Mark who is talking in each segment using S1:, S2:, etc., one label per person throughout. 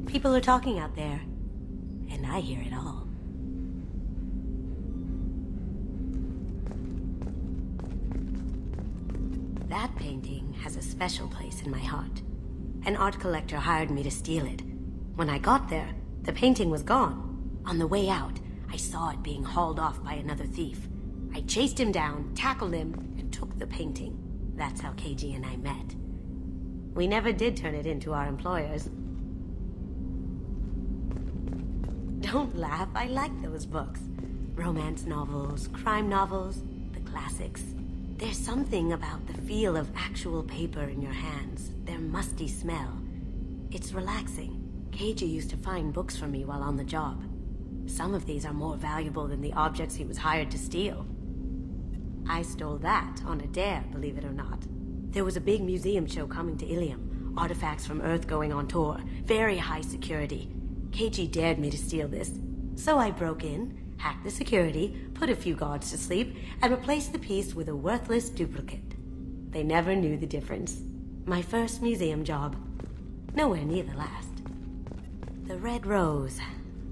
S1: People are talking out there, and I hear it all. That painting has a special place in my heart. An art collector hired me to steal it. When I got there, the painting was gone. On the way out, I saw it being hauled off by another thief. I chased him down, tackled him, and took the painting. That's how KG and I met. We never did turn it into our employers. Don't laugh, I like those books. Romance novels, crime novels, the classics. There's something about the feel of actual paper in your hands, their musty smell. It's relaxing. KG used to find books for me while on the job. Some of these are more valuable than the objects he was hired to steal. I stole that on a dare, believe it or not. There was a big museum show coming to Ilium. Artifacts from Earth going on tour. Very high security. KG dared me to steal this. So I broke in, hacked the security, put a few guards to sleep, and replaced the piece with a worthless duplicate. They never knew the difference. My first museum job. Nowhere near the last. The Red Rose.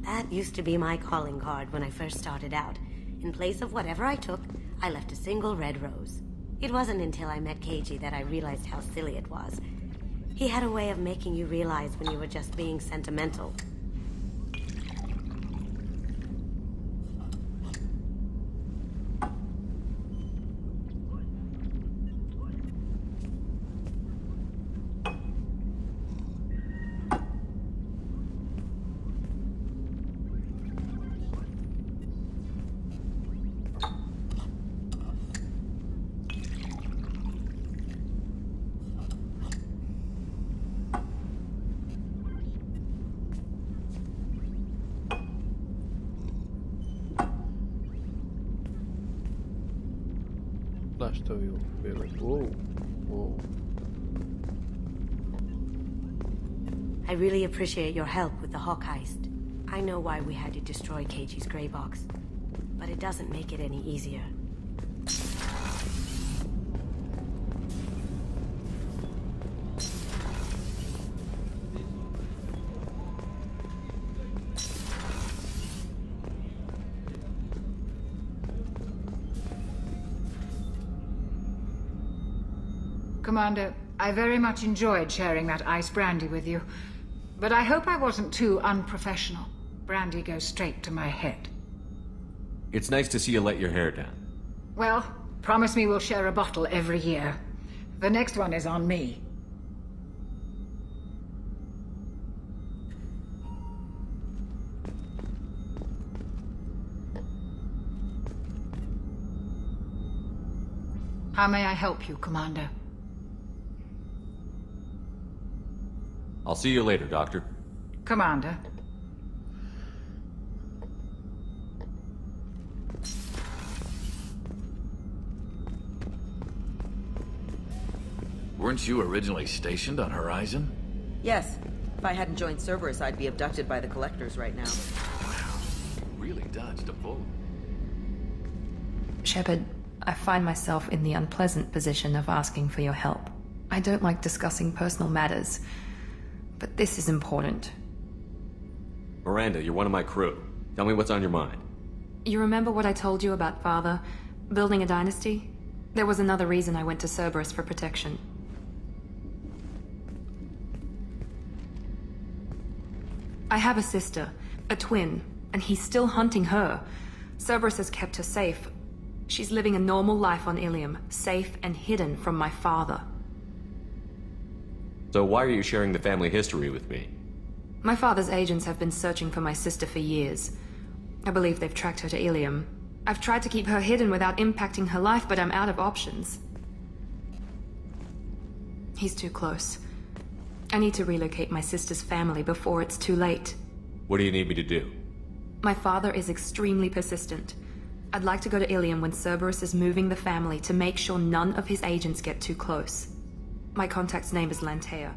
S1: That used to be my calling card when I first started out. In place of whatever I took, I left a single red rose. It wasn't until I met KG that I realized how silly it was. He had a way of making you realize when you were just being sentimental.
S2: Whoa. Whoa.
S1: I really appreciate your help with the Hawk heist. I know why we had to destroy KG's gray box, but it doesn't make it any easier.
S3: Commander, I very much enjoyed sharing that ice brandy with you. But I hope I wasn't too unprofessional. Brandy goes straight to my head.
S4: It's nice to see you let your hair down.
S3: Well, promise me we'll share a bottle every year. The next one is on me. How may I help you, Commander?
S4: I'll see you later, Doctor.
S3: Commander.
S5: Weren't you originally stationed on Horizon?
S6: Yes. If I hadn't joined Cerberus, I'd be abducted by the Collectors right now.
S5: Wow. Really dodged a bullet.
S7: Shepard, I find myself in the unpleasant position of asking for your help. I don't like discussing personal matters, but this is important.
S4: Miranda, you're one of my crew. Tell me what's on your mind.
S7: You remember what I told you about Father? Building a dynasty? There was another reason I went to Cerberus for protection. I have a sister, a twin, and he's still hunting her. Cerberus has kept her safe. She's living a normal life on Ilium, safe and hidden from my father.
S4: So why are you sharing the family history with me?
S7: My father's agents have been searching for my sister for years. I believe they've tracked her to Ilium. I've tried to keep her hidden without impacting her life, but I'm out of options. He's too close. I need to relocate my sister's family before it's too late.
S4: What do you need me to do?
S7: My father is extremely persistent. I'd like to go to Ilium when Cerberus is moving the family to make sure none of his agents get too close. My contact's name is Lantea.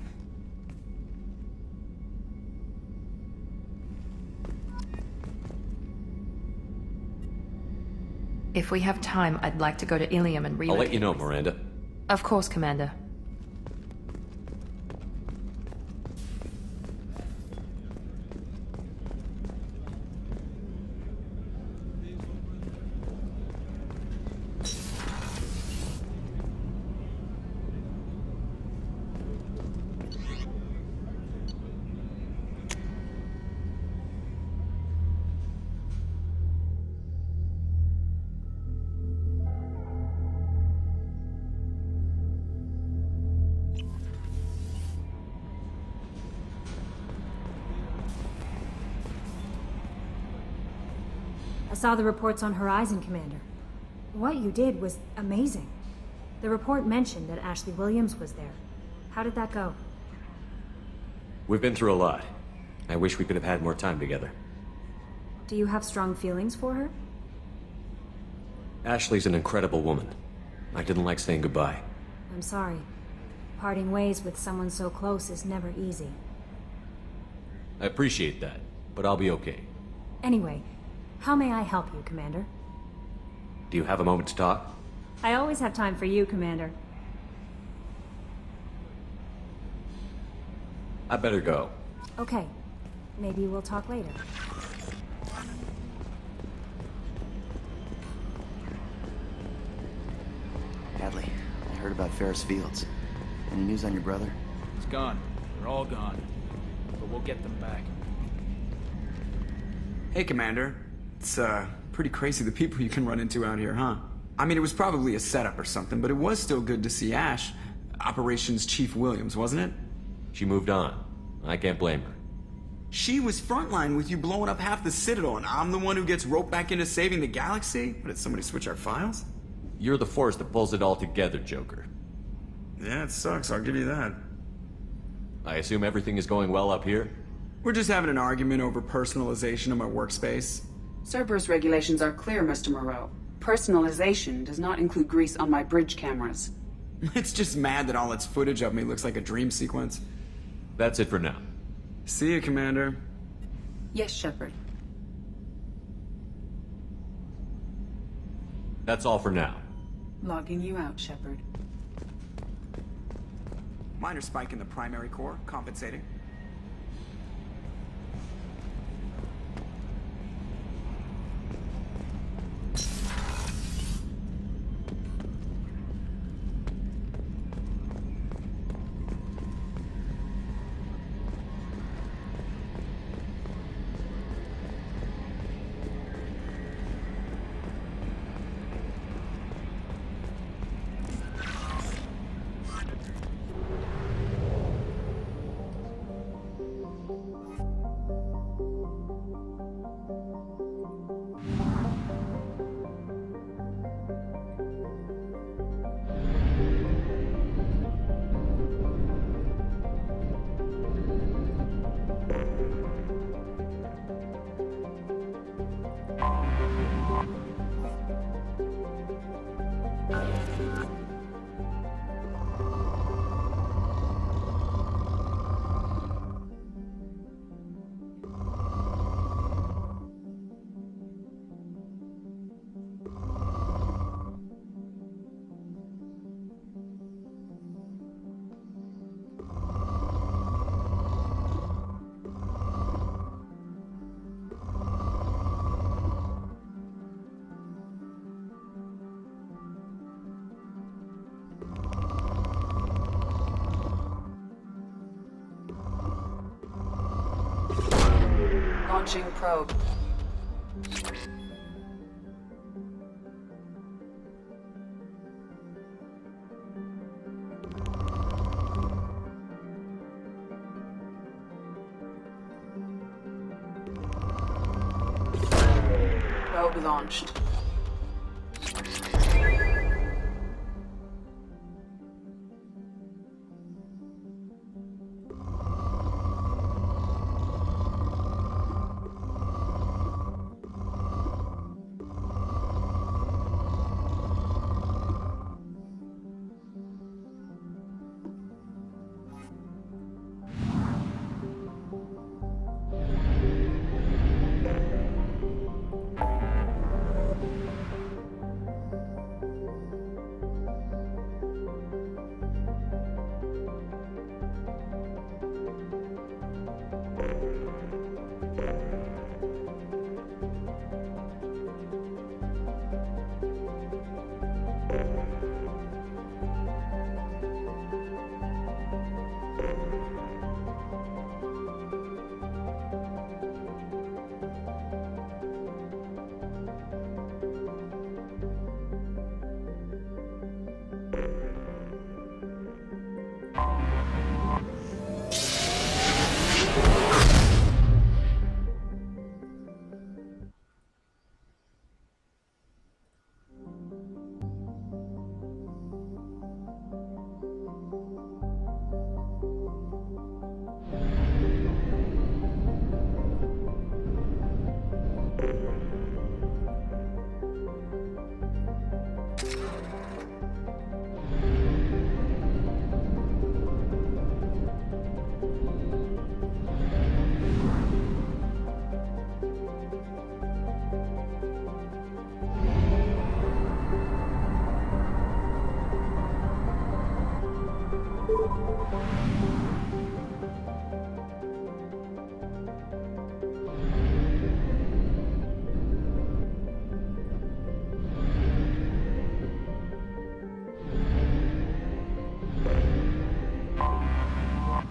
S7: If we have time, I'd like to go to Ilium and relocate.
S4: I'll let you know, Miranda.
S7: Of course, Commander.
S8: I saw the reports on Horizon, Commander. What you did was amazing. The report mentioned that Ashley Williams was there. How did that go?
S4: We've been through a lot. I wish we could have had more time together.
S8: Do you have strong feelings for her?
S4: Ashley's an incredible woman. I didn't like saying goodbye.
S8: I'm sorry. Parting ways with someone so close is never easy.
S4: I appreciate that, but I'll be okay.
S8: Anyway, how may I help you, Commander?
S4: Do you have a moment to talk?
S8: I always have time for you, Commander.
S4: I better go.
S8: Okay. Maybe we'll talk later.
S9: Hadley, I heard about Ferris Fields. Any news on your brother?
S2: He's gone. They're all gone. But we'll get them back.
S10: Hey, Commander. It's, pretty crazy the people you can run into out here, huh? I mean, it was probably a setup or something, but it was still good to see Ash. Operations Chief Williams, wasn't it?
S4: She moved on. I can't blame her.
S10: She was frontline with you blowing up half the Citadel, and I'm the one who gets roped back into saving the galaxy? But did somebody switch our files?
S4: You're the force that pulls it all together, Joker.
S10: Yeah, it sucks, I'll give you that.
S4: I assume everything is going well up here?
S10: We're just having an argument over personalization of my workspace.
S11: Cerberus regulations are clear, Mr. Moreau. Personalization does not include grease on my bridge cameras.
S10: It's just mad that all its footage of me looks like a dream sequence.
S4: That's it for now.
S10: See you, Commander.
S11: Yes, Shepard.
S4: That's all for now.
S11: Logging you out, Shepard.
S10: Minor spike in the primary core, compensating.
S11: Launching probe. Probe launched.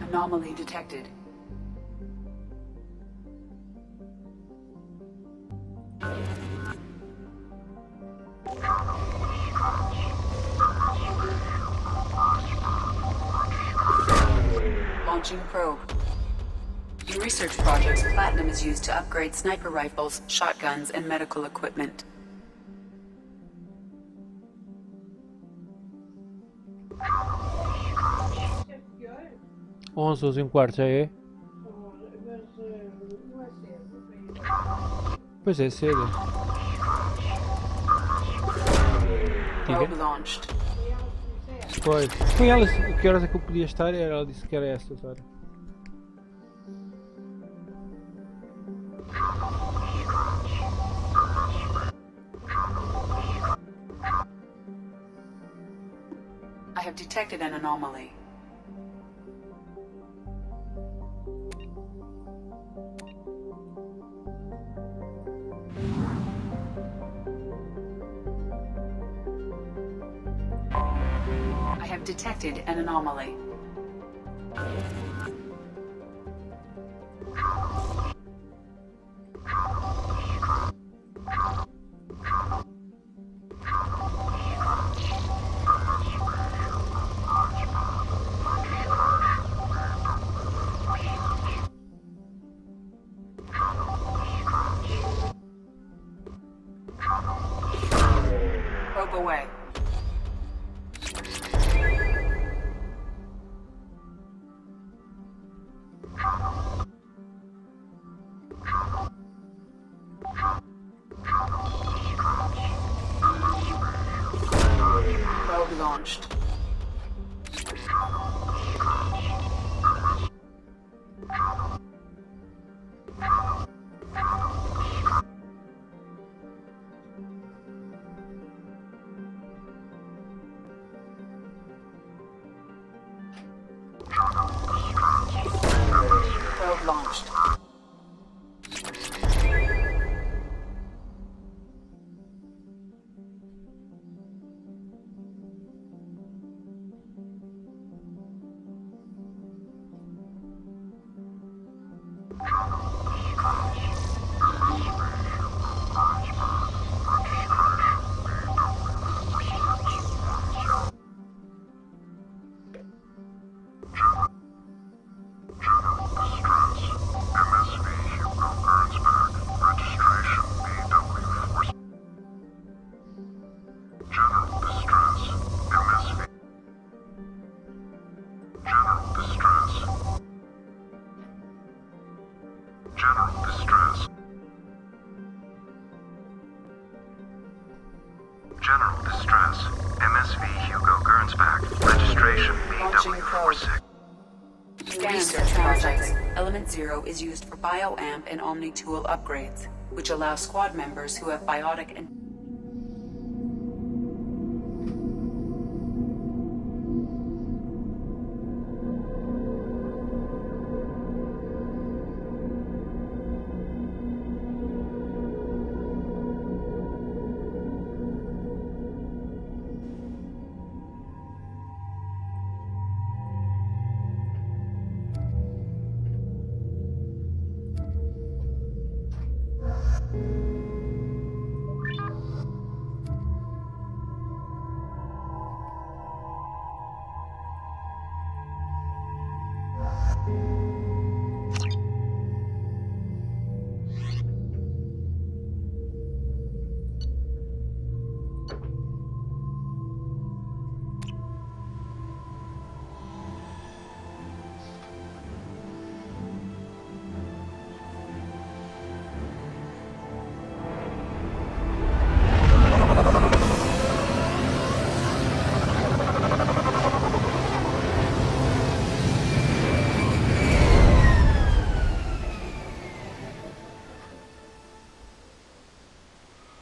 S11: Anomaly detected. Launching probe. In research projects, platinum is used to upgrade sniper rifles, shotguns, and medical equipment.
S12: onze e um quarto, já é? Pois é, cedo.
S11: Probe launched.
S12: Pois. Com ela, que horas é que eu podia estar? Ela disse que era estas horas.
S11: I have detected an anomaly. I have detected an anomaly. Probe away. Probe launched. Probe launched. Research projects. Element 0 is used for bioamp and omni-tool upgrades, which allow squad members who have biotic and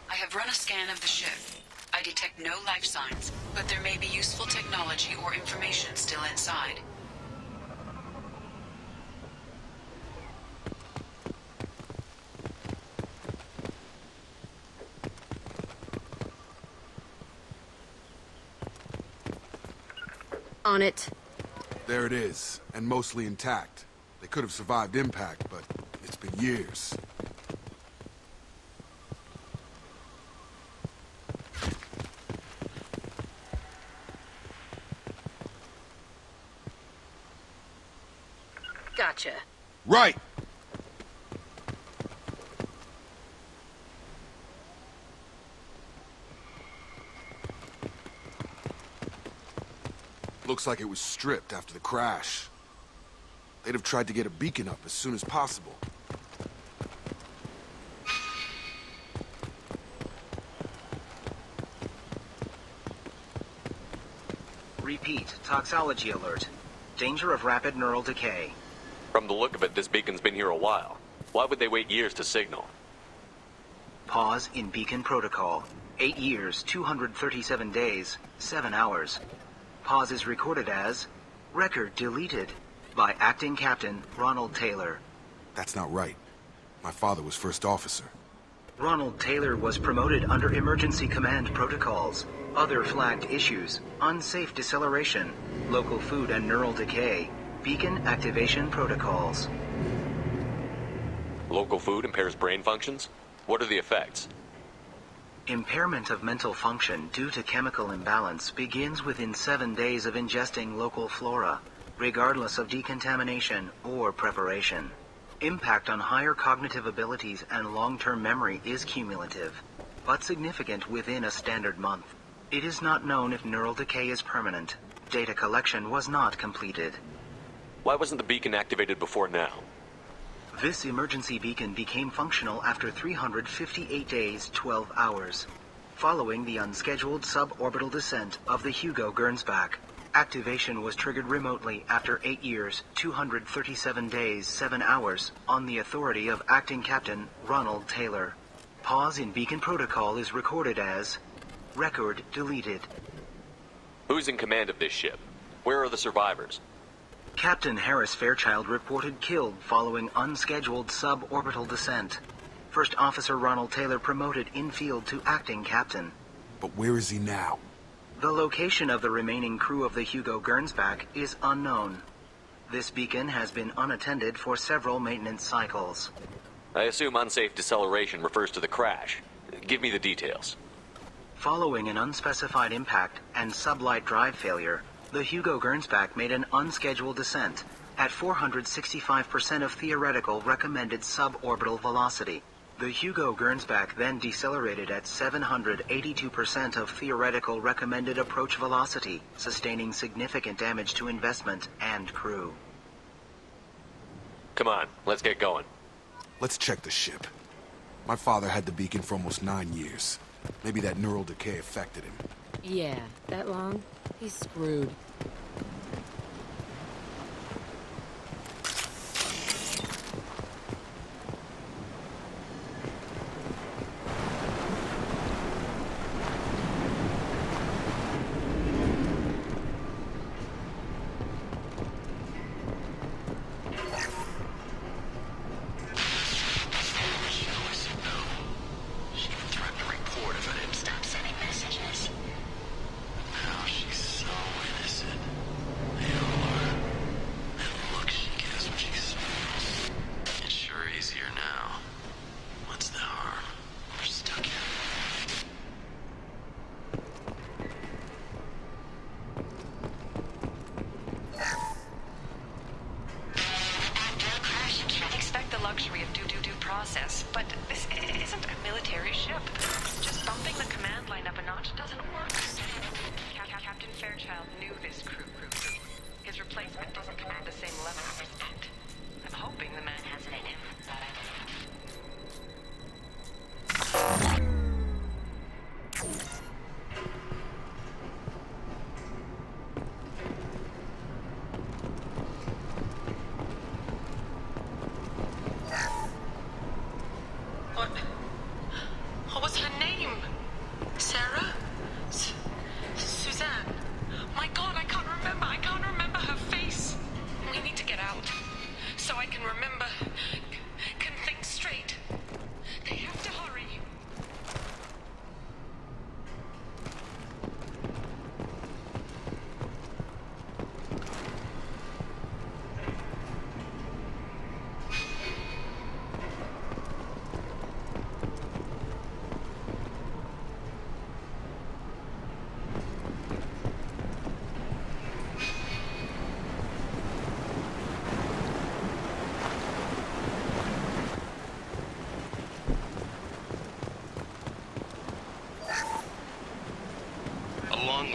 S11: I have run a scan of the ship. I detect no life signs, but there may be useful technology technology or information still inside.
S1: On it.
S13: There it is, and mostly intact. They could have survived impact, but it's been years.
S1: Gotcha.
S13: Right! Looks like it was stripped after the crash. They'd have tried to get a beacon up as soon as possible.
S14: Repeat, toxology alert. Danger of rapid neural decay.
S4: From the look of it, this beacon's been here a while. Why would they wait years to signal?
S14: Pause in beacon protocol. 8 years, 237 days, 7 hours. Pause is recorded as record deleted by Acting Captain Ronald Taylor.
S13: That's not right. My father was first officer.
S14: Ronald Taylor was promoted under emergency command protocols. Other flagged issues: unsafe deceleration, local food and neural decay, beacon activation protocols.
S4: Local food impairs brain functions? What are the effects?
S14: Impairment of mental function due to chemical imbalance begins within 7 days of ingesting local flora, regardless of decontamination or preparation. Impact on higher cognitive abilities and long-term memory is cumulative, but significant within a standard month. It is not known if neural decay is permanent. Data collection was not completed.
S4: Why wasn't the beacon activated before now?
S14: This emergency beacon became functional after 358 days, 12 hours, following the unscheduled suborbital descent of the Hugo Gernsback. Activation was triggered remotely after 8 years, 237 days, 7 hours, on the authority of Acting Captain Ronald Taylor. Pause in beacon protocol is recorded as record deleted.
S4: Who's in command of this ship? Where are the survivors?
S14: Captain Harris Fairchild reported killed following unscheduled suborbital descent. First Officer Ronald Taylor promoted in-field to acting captain.
S13: But where is he now?
S14: The location of the remaining crew of the Hugo Gernsback is unknown. This beacon has been unattended for several maintenance cycles.
S4: I assume unsafe deceleration refers to the crash. Give me the details.
S14: Following an unspecified impact and sublight drive failure, the Hugo Gernsback made an unscheduled descent at 465% of theoretical recommended suborbital velocity. The Hugo Gernsback then decelerated at 782% of theoretical recommended approach velocity, sustaining significant damage to investment and crew.
S4: Come on, let's get going.
S13: Let's check the ship. My father had the beacon for almost 9 years. Maybe that neural decay affected him.
S1: Yeah, that long? He's screwed.
S5: Now she's so innocent.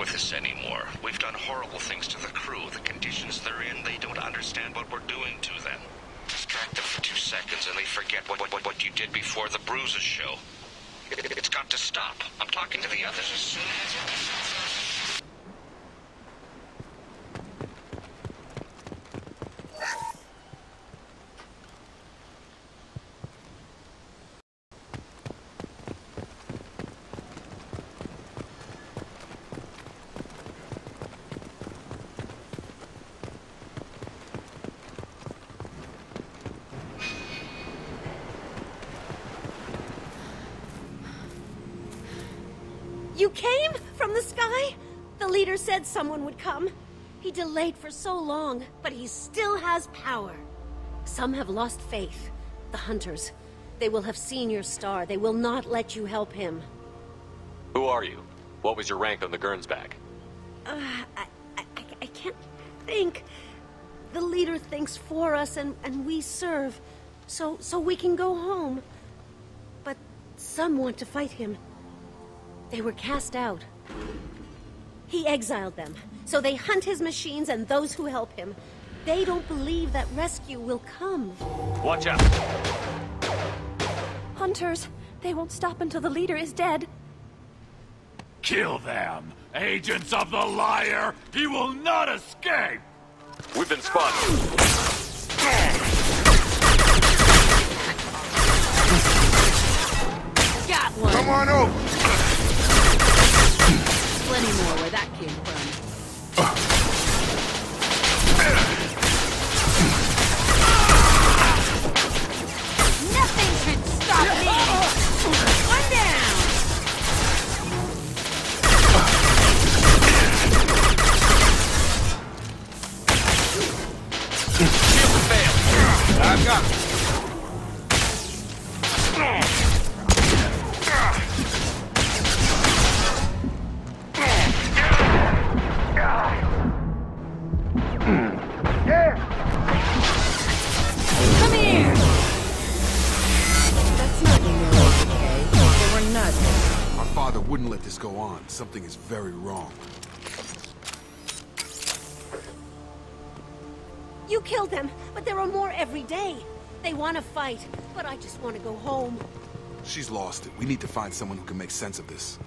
S15: with this anymore. We've done horrible things to the crew. The conditions they're in, they don't understand what we're doing to them. Distract them for 2 seconds and they forget what you did before the bruises show. It's got to stop. I'm talking to the others as soon as...
S1: You came from the sky? The leader said someone would come. He delayed for so long, but he still has power. Some have lost faith. The hunters. They will have seen your star. They will not let you help him.
S4: Who are you? What was your rank on the Gernsback?
S1: I can't think. The leader thinks for us and we serve. So we can go home. But some want to fight him. They were cast out. He exiled them, so they hunt his machines and those who help him. They don't believe that rescue will come.
S4: Watch out!
S1: Hunters, they won't stop until the leader is dead.
S16: Kill them! Agents of the liar! He will not escape!
S4: We've been spotted.
S1: Got one!
S13: Come on over!
S1: Plenty more where that came from. Nothing could stop me! One down!
S4: Shield failed.
S13: I've got it.
S1: Come here! That's not Enoch, okay? They were nuts.
S13: My father wouldn't let this go on. Something is very wrong.
S1: You killed them, but there are more every day. They want to fight, but I just want to go home.
S13: She's lost it. We need to find someone who can make sense of this.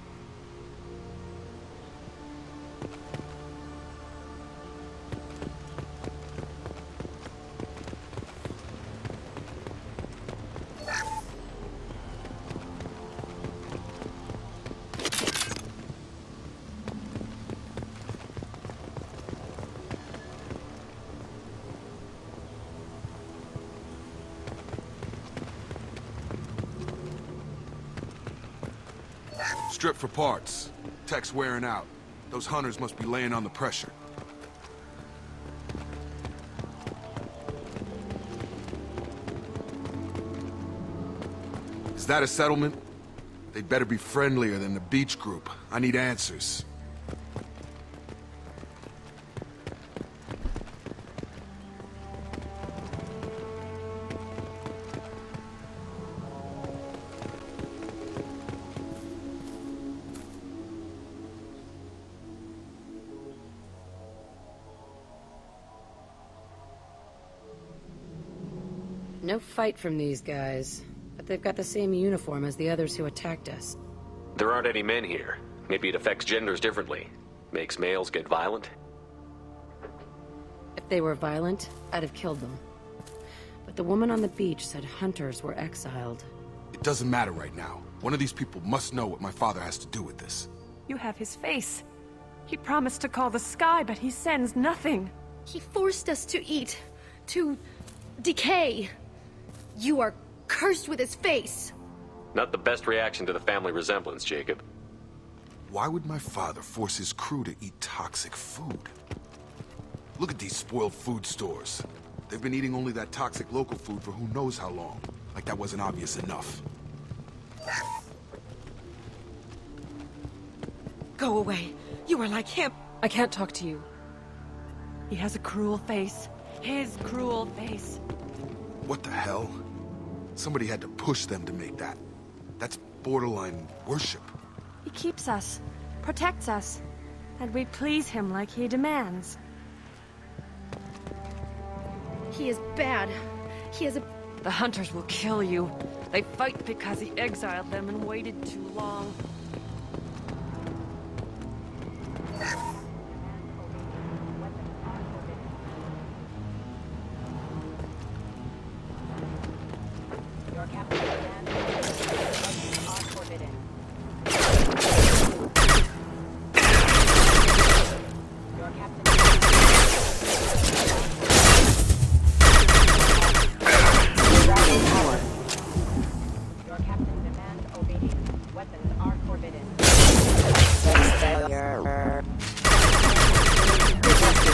S13: Strip for parts. Tech's wearing out. Those hunters must be laying on the pressure. Is that a settlement? They'd better be friendlier than the beach group. I need answers.
S17: No fight from these guys, but they've got the same uniform as the others who attacked us.
S4: There aren't any men here. Maybe it affects genders differently. Makes males get violent?
S17: If they were violent, I'd have killed them. But the woman on the beach said hunters were exiled.
S13: It doesn't matter right now. One of these people must know what my father has to do with this.
S18: You have his face. He promised to call the sky, but he sends nothing.
S1: He forced us to eat, to decay. You are cursed with his face.
S4: Not the best reaction to the family resemblance, Jacob.
S13: Why would my father force his crew to eat toxic food? Look at these spoiled food stores. They've been eating only that toxic local food for who knows how long. Like that wasn't obvious enough.
S18: Go away. You are like him. I can't talk to you. He has a cruel face. His cruel face.
S13: What the hell? Somebody had to push them to make that. That's borderline worship.
S18: He keeps us. Protects us. and we please him like he demands.
S19: He is bad. He is a...
S18: The hunters will kill you. They fight because he exiled them and waited too long.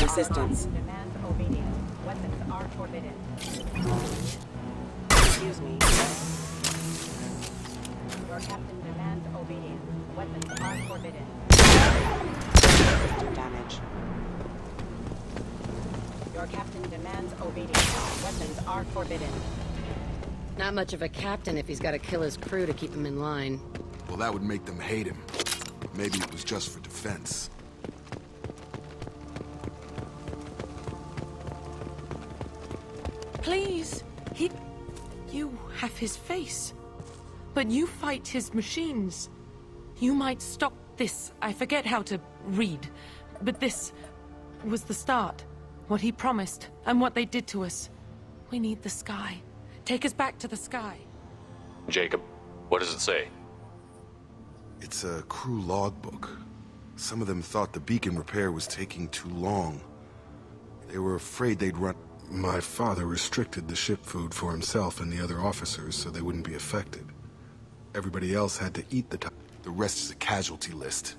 S11: Assistance.
S19: Demands obedience. Weapons are forbidden.
S11: Excuse me.
S19: Your captain demands obedience. Weapons are forbidden.
S11: Damage.
S19: Your captain demands obedience. Weapons are forbidden.
S17: Not much of a captain if he's got to kill his crew to keep him in line.
S13: Well, that would make them hate him. Maybe it was just for defense.
S18: Please, you have his face, but you fight his machines. You might stop this. I forget how to read, but this was the start. What he promised, and what they did to us. We need the sky. Take us back to the sky.
S4: Jacob, what does it say?
S13: It's a crew logbook. Some of them thought the beacon repair was taking too long. They were afraid they'd run... My father restricted the ship food for himself and the other officers so they wouldn't be affected. Everybody else had to eat the time. The rest is a casualty list.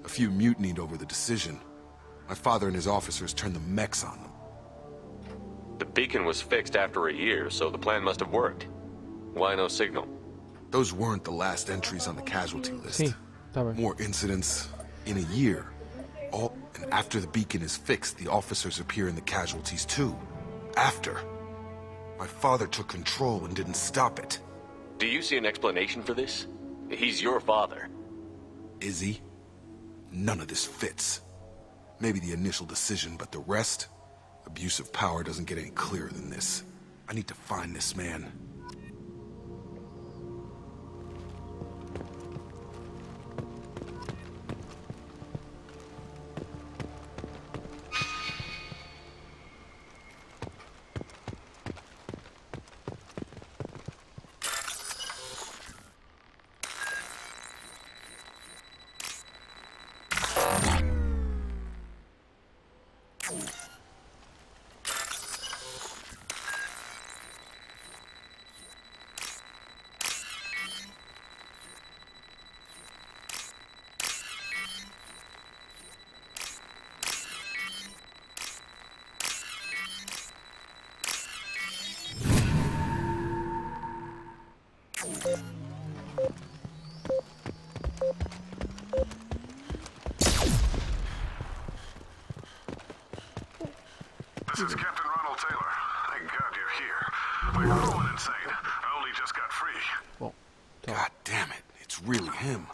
S13: A few mutinied over the decision. My father and his officers turned the mechs on them.
S4: The beacon was fixed after a year, so the plan must have worked. Why no signal?
S13: Those weren't the last entries on the casualty list.
S12: Sí, está bien.
S13: More incidents in a year. And after the beacon is fixed, the officers appear in the casualties too. After. My father took control and didn't stop it.
S4: Do you see an explanation for this? He's your father.
S13: Is he? None of this fits. Maybe the initial decision, but the rest? Abuse of power doesn't get any clearer than this. I need to find this man.
S20: This is Captain Ronald Taylor. Thank God you're here. We're going insane. I only just got free.
S13: God damn it. It's really him.